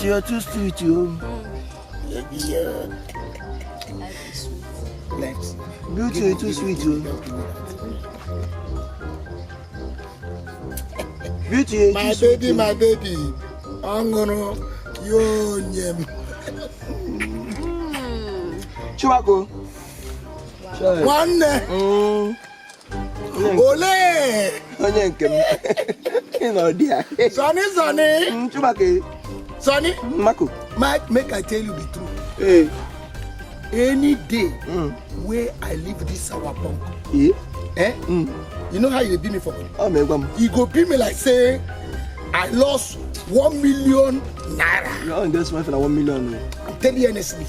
you're too sweet, you. Yeah. Left. Beauty, you're too sweet, you. Beauty, my baby, my baby. I'm gonna you. Chubako. One. Ole. Sonny. Chubake. Sonny. Mako. Make I tell you the truth. Hey. Any day where I leave this sour punk. Yeah. You know how you beat me for? Oh, my God. You go beat me like say I lost 1 million naira. You don't just went for 1 million. I'm telling you honestly.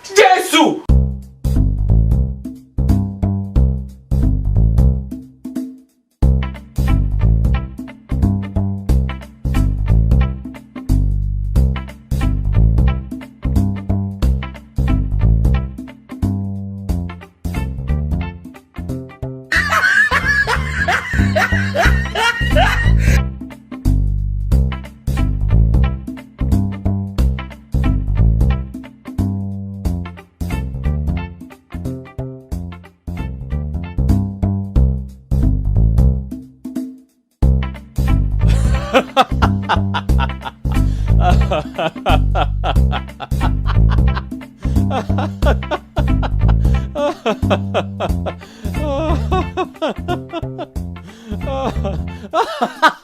Jesus! Ha